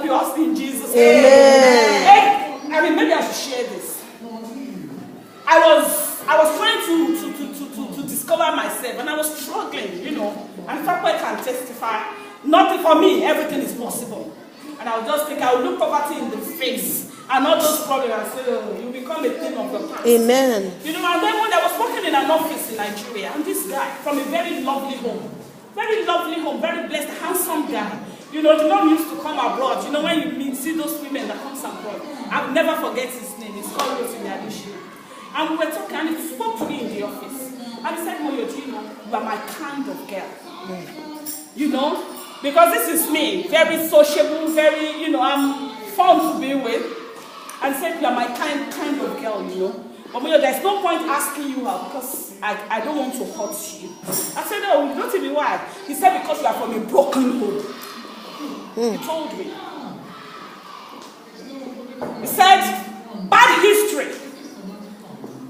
help you us in Jesus' name. Amen. I mean, maybe I should share this. I was trying to discover myself, and I was struggling, you know. And Fakwe can testify. Nothing for me, everything is possible. And I would just think I would look poverty in the face and all those problems and say, oh, you become a thing of the past. Amen. You know, and then when I was working in an office in Nigeria, and this guy from a very lovely home, very blessed, handsome guy. You know, the mom used to come abroad. You know, when you see those women that comes abroad, I'll never forget his name. It's called Rotimi Adishina. And we were talking, and he spoke to me in the office. And he said, Moyo, you know, you are my kind of girl. You know, because this is me, very sociable, very, you know, I'm fun to be with. And he said, you are my kind of girl, you know. But Moyo, there's no point asking you out because I don't want to hurt you. I said, no, you don't tell me why. He said, because you are from a broken home. He told me. He said, bad history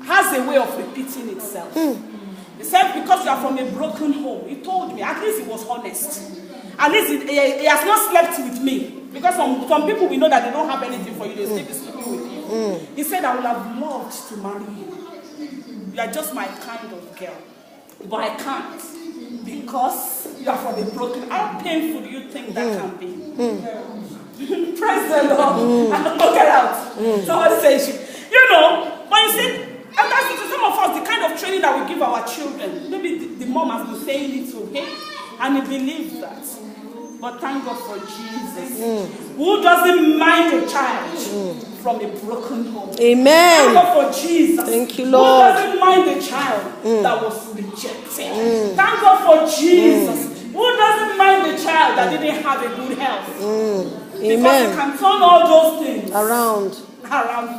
has a way of repeating itself. He said, because you are from a broken home. He told me, at least he was honest. At least he has not slept with me. Because some people, we know that they don't have anything for you. They still be sleeping with you. He said, I would have loved to marry you. You are just my kind of girl. But I can't. Because you are from a broken. How painful do you think that can be? Praise the Lord. And don't get out. Somebody says, you know, but you see, and that's it. Some of us, the kind of training that we give our children, maybe the mom has been saying it to him, and he believes that. But thank God for Jesus, who doesn't mind a child from a broken home. Amen. Thank God for Jesus. Thank you, Lord. Who doesn't mind a child that was rejected. Thank God for Jesus, who doesn't mind the child that didn't have a good health. Because Amen. you can turn all those things Around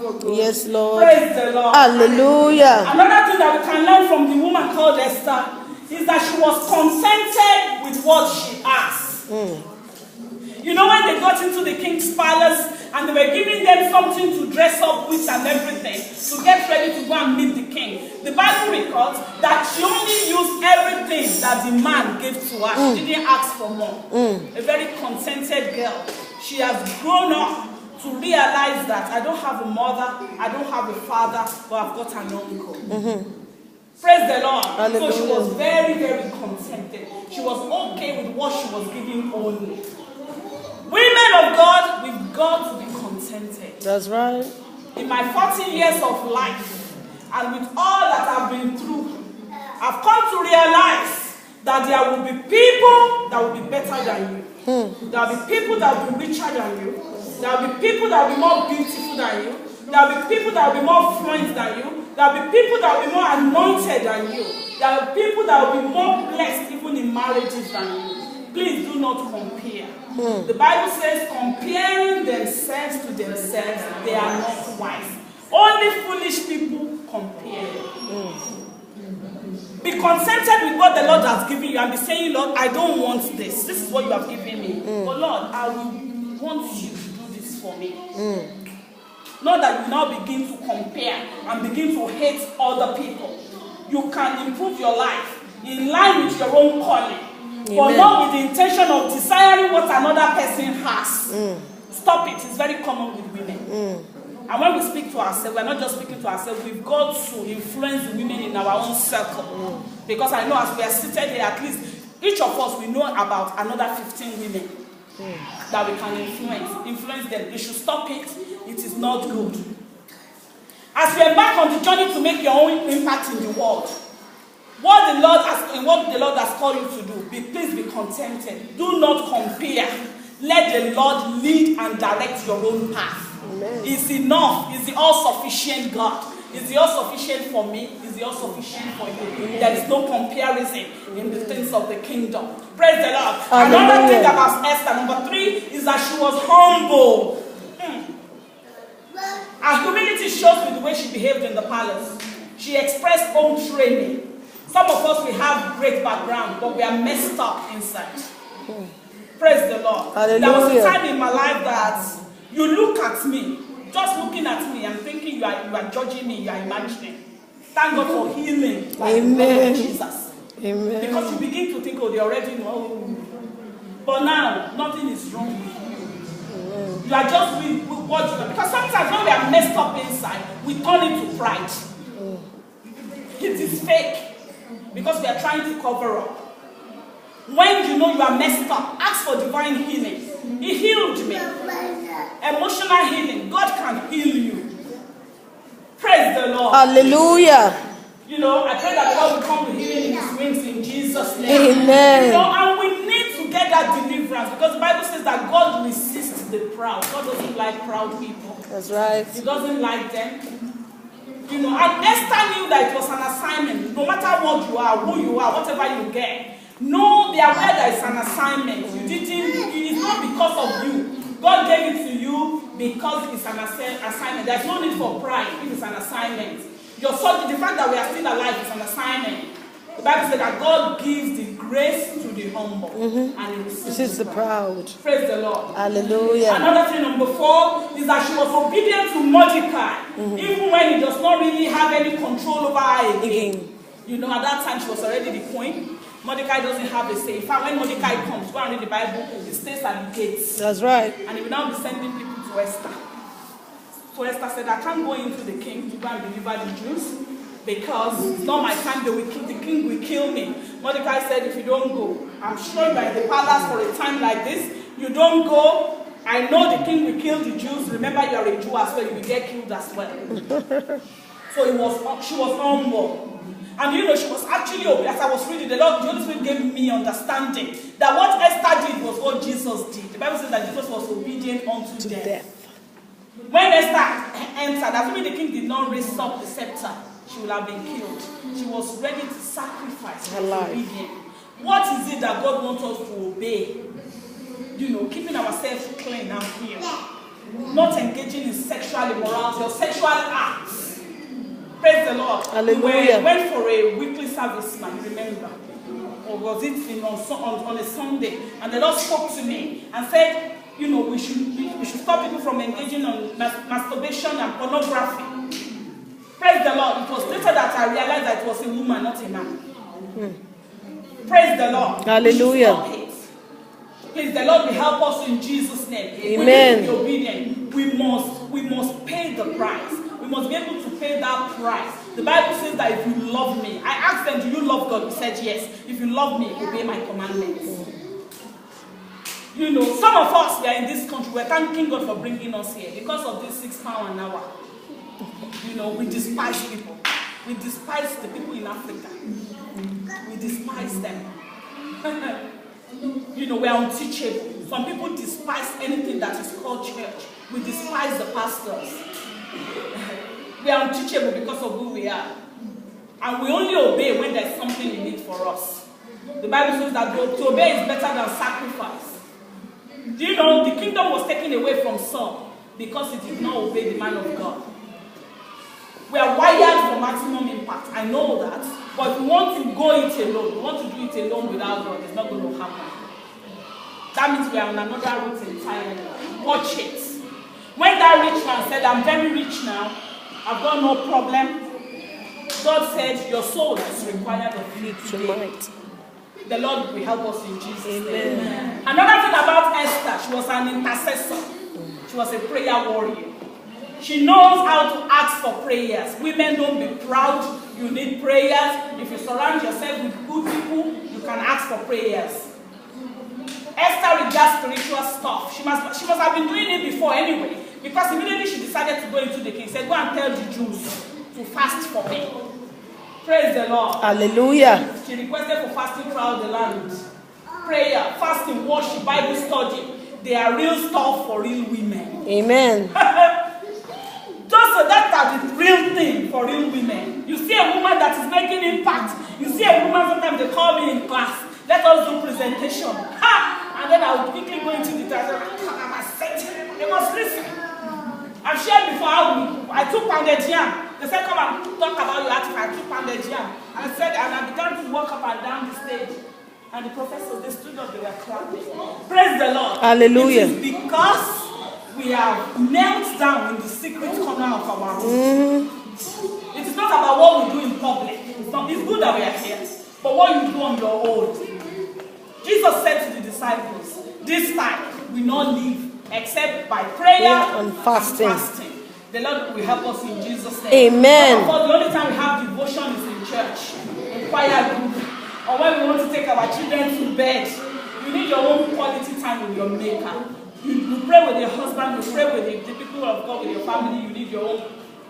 for good. Yes, Lord. Praise the Lord. Hallelujah. Another thing that we can learn from the woman called Esther is that she was contented with what she asked. You know, when they got into the king's palace and they were giving them something to dress up with and everything to get ready to go and meet the king, the Bible records that she only used everything that the man gave to her. She didn't ask for more. A very contented girl. She has grown up to realize that I don't have a mother, I don't have a father, but I've got an uncle. Praise the Lord. Hallelujah. So she was very, very contented. She was okay with what she was giving only. Women of God, we've got to be contented. That's right. In my 40 years of life, and with all that I've been through, I've come to realize that there will be people that will be better than you. There will be people that will be richer than you. There will be people that will be more beautiful than you. There will be people that will be more fluent than you. There will be people that will be more anointed than you. There will be people that will be more blessed even in marriages than you. Please do not compare. The Bible says comparing themselves to themselves, they are not wise. Only foolish people compare. Be contented with what the Lord has given you and be saying, Lord, I don't want this. This is what you have given me. But Lord, I will want you to do this for me. Not that you now begin to compare and begin to hate other people. You can improve your life in line with your own calling. But not with the intention of desiring what another person has. Stop it. It's very common with women. And when we speak to ourselves, we're not just speaking to ourselves. We've got to influence the women in our own circle. Because I know as we are seated here, at least each of us, we know about another 15 women that we can influence them. You should stop it. It is not good. As you embark on the journey to make your own impact in the world, what the Lord has called you to do, please be contented. Do not compare. Let the Lord lead and direct your own path. Amen. It's enough. It's the all-sufficient God. Is he all sufficient for me? Is he all sufficient for you? Amen. There is no comparison in the things of the kingdom. Praise the Lord. Amen. Another thing about Esther, number 3, is that she was humble. Her humility shows with the way she behaved in the palace. She expressed home training. Some of us, we have great background, but we are messed up inside. Praise the Lord. Hallelujah. There was a time in my life that you look at me, just looking at me and thinking you are judging me, you are imagining. Thank God for healing by the blood of Jesus. Amen. Because you begin to think, oh, they already know. But now, nothing is wrong with you. You are just with what you are. Because sometimes when we are messed up inside, we turn it to pride. It is fake. Because we are trying to cover up. When you know you are messed up, ask for divine healing. He healed me. Emotional healing. God can heal you. Praise the Lord. Hallelujah. You know, I pray that God will come with healing in His wings in Jesus' name. Amen. You know, and we need to get that deliverance because the Bible says that God resists the proud. God doesn't like proud people. That's right. He doesn't like them. You know, and Esther knew that it was an assignment. No matter what you are, who you are, whatever you get, no, they are aware that it's an assignment. It's not because of you. God gave it to you because it's an assignment. There's no need for pride if it's an assignment. Your soul, the fact that we are still alive is an assignment. The Bible said that God gives the grace to the humble and He resists the proud. Praise the Lord. Hallelujah. Another thing, number 4, is that she was obedient to Mordecai, even when he does not really have any control over her again. You know, at that time she was already the queen. Mordecai doesn't have a say. In fact, when Mordecai comes, go and read the Bible, he stays at the gates. That's right. And he will now be sending people to Esther. So Esther said, I can't go into the king to go and deliver the Jews because it's not my time. The king will kill me. Mordecai said, if you don't go, I'm sure you are in the palace for a time like this. You don't go. I know the king will kill the Jews. Remember, you are a Jew as well. You will get killed as well. So she was humble. And you know, she was actually, as I was reading, the Holy Spirit gave me understanding that what Esther did was what Jesus did. The Bible says that Jesus was obedient unto death. When Esther entered, assuming the king did not raise up the scepter, she would have been killed. She was ready to sacrifice her life. Obedient. What is it that God wants us to obey? You know, keeping ourselves clean and pure. Not engaging in sexual immorality or sexual acts. Praise the Lord. Hallelujah. We went for a weekly service, man, remember? Or was it on a Sunday? And the Lord spoke to me and said, you know, we should stop people from engaging on masturbation and pornography. Praise the Lord. It was later that I realized that it was a woman, not a man. Praise the Lord. Hallelujah. Please, the Lord will help us in Jesus' name. Amen. We need to be obedient. We must pay the price. We must be able to pay that price. The Bible says that if you love me, I asked them, do you love God? He said yes. If you love me, obey my commandments. You know, some of us, we are in this country, we're thanking God for bringing us here because of this £6 an hour. You know, we despise people. We despise the people in Africa. We despise them. You know, we are unteachable. Some people despise anything that is called church. We despise the pastors. We are unteachable because of who we are. And we only obey when there's something in it for us. The Bible says that to obey is better than sacrifice. Do you know, the kingdom was taken away from Saul because he did not obey the man of God. We are wired for maximum impact. I know that. But if we want to go it alone, we want to do it alone without God, it's not going to happen. That means we are on another route entirely. Watch it. When that rich man said, I'm very rich now, I've got no problem, God said, your soul is required of you today. The Lord will help us in Jesus' name. Amen. Another thing about Esther, she was an intercessor. She was a prayer warrior. She knows how to ask for prayers. Women, don't be proud. You need prayers. If you surround yourself with good people, you can ask for prayers. Esther regards spiritual stuff. She must have been doing it before anyway. Because immediately she decided to go into the king. She said, go and tell the Jews to fast for me. Praise the Lord. Hallelujah. She requested for fasting throughout the land. Prayer, fasting, worship, Bible study. They are real stuff for real women. Amen. Just so that's the real thing for real women. You see a woman that is making impact. You see a woman, sometimes they call me in class. Let us do presentation. Ha! And then I would quickly go into the class. They must listen. I've shared before how I took pounded yam. They said, come and talk about your article. I took pounded yam. And I began to walk up and down the stage. And the professors, they stood up, they were clapping. Praise the Lord. Hallelujah. It is because we have knelt down in the secret corner of our room. It is not about what we do in public. It's good that we are here. But what you do on your own. Jesus said to the disciples, this time we not live except by prayer and fasting. The Lord will help us in Jesus' name. Amen. Of course, the only time we have devotion is in church, in choir group, or when we want to take our children to bed. You need your own quality time with your Maker. You pray with your husband, you pray with the people of God, with your family. You need your own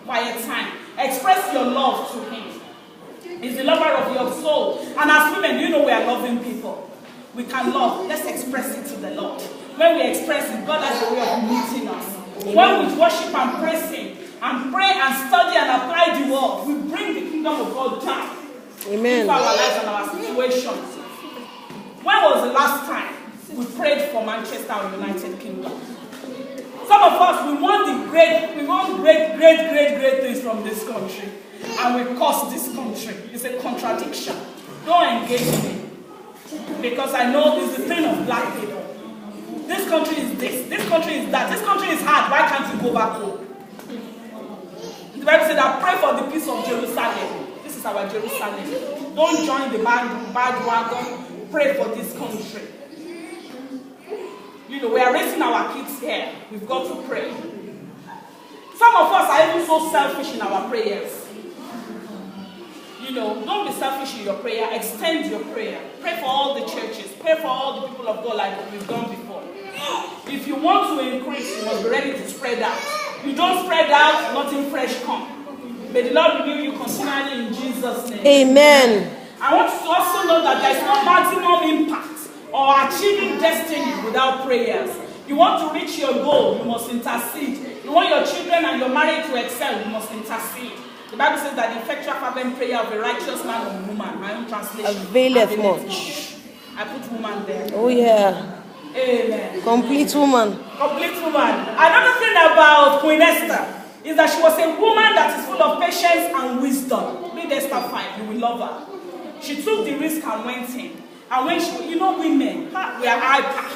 quiet time. Express your love to Him. He's the lover of your soul. And as women, you know we are loving people. We can love. Let's express it to the Lord. When we express it, God has a way of meeting us. Amen. When we worship and praise Him, and pray and study and apply the word, we bring the kingdom of God down. Amen. Into our lives and our situations. When was the last time we prayed for Manchester or United Kingdom? Some of us, we want great things from this country. And we curse this country. It's a contradiction. Don't engage me. Because I know it's the thing of black people. This country is this country is that, this country is hard, why can't you go back home? The Bible said that pray for the peace of Jerusalem. This is our Jerusalem. Don't join the bandwagon. Pray for this country. You know, we are raising our kids here. We've got to pray. Some of us are even so selfish in our prayers. You know, don't be selfish in your prayer. Extend your prayer. Pray for all the churches. Pray for all the people of God like we've done before. If you want to increase, you must be ready to spread out. You don't spread out, nothing fresh come. May the Lord renew you continually in Jesus' name. Amen. I want you to also know that there is no maximum impact or achieving destiny without prayers. You want to reach your goal, you must intercede. You want your children and your marriage to excel, you must intercede. The Bible says that the effectual fervent prayer of a righteous man or woman, my own translation, availeth much. I put woman there. Oh yeah. Amen. Complete woman. Complete woman. Another thing about Queen Esther is that she was a woman that is full of patience and wisdom. Read Esther 5, you will love her. She took the risk and went in. And when she, you know, women, we are hyper.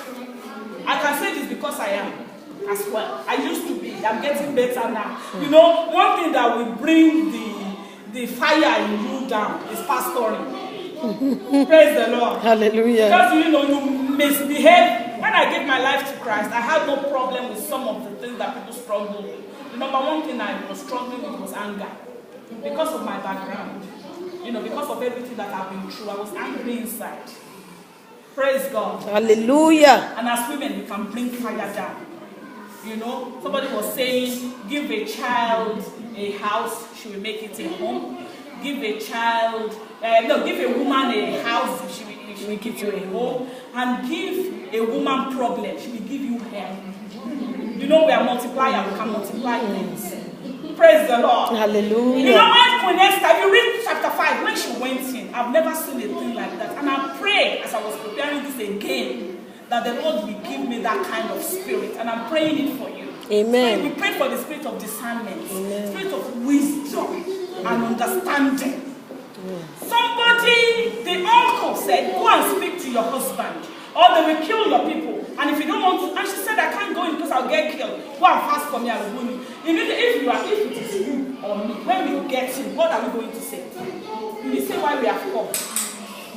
I can say this because I am as well. I used to be. I'm getting better now. You know, one thing that will bring the fire in you down is pastoring. Praise the Lord. Hallelujah. Because you know, you misbehave. When I gave my life to Christ, I had no problem with some of the things that people struggle with. The number one thing I was struggling with was anger. Because of my background. You know, because of everything that I've been through, I was angry inside. Praise God. Hallelujah. And as women, we can bring fire down. You know, somebody was saying, give a child a house, she will make it a home. Give a child, give a woman a house, she will give you a home. And give a woman problem, she will give you help. You know, we are multiplier, we can multiply things. Praise the Lord. Hallelujah. You know what, Queen Esther, if you read chapter 5, when she went in, I've never seen a thing like that. And I prayed as I was preparing this again, that the Lord will give me that kind of spirit. And I'm praying it for you. Amen. So we pray for the spirit of discernment, Amen. Spirit of wisdom and understanding. Somebody, the uncle said, go and speak to your husband, or they will kill your people. And if you don't want to, and she said, I can't go in because I'll get killed. Go and fast for me, I will go in. If it is you or me, when we get in, what are we going to say? We will say why we have come.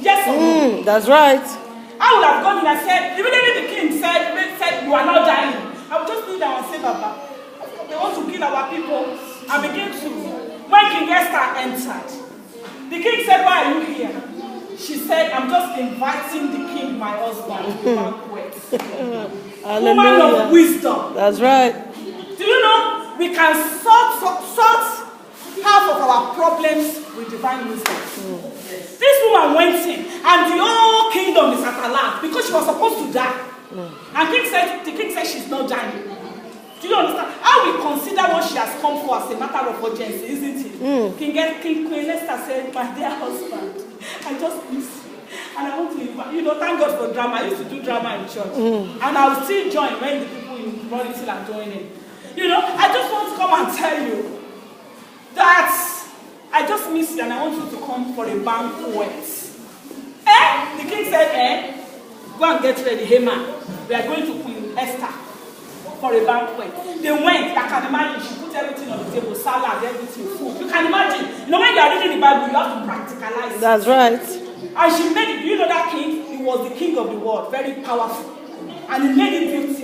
Yes or no? That's right. I would have gone in and said, immediately the king said, you are not dying. I would just kneel down and say, Baba, they want to kill our people. And begin to, when King Esther entered, the king said, why are you here? She said, I'm just inviting the king, my husband, to the banquet. Woman of wisdom. That's right. Do you know, we can sort half of our problems with divine wisdom. This woman went in, and the whole kingdom is at her lap because she was supposed to die. And the king said she's not dying. Do you understand? How we consider what she has come for as a matter of urgency, isn't it? Queen Esther said, my dear husband, I just miss you. And I want to invite, you know, thank God for drama. I used to do drama in church. And I will still join when the people in royalty are joining. You know, I just want to come and tell you that I just miss you and I want you to come for a banquet. The king said, go and get ready. Hey man, we are going to Queen Esther for a banquet. They went, I can imagine, she put everything on the table, salad, everything, food. You can imagine. You know, when you are reading the Bible, you have to practicalize it. That's right. And she made it, you know that king, he was the king of the world, very powerful. And he made it beautiful.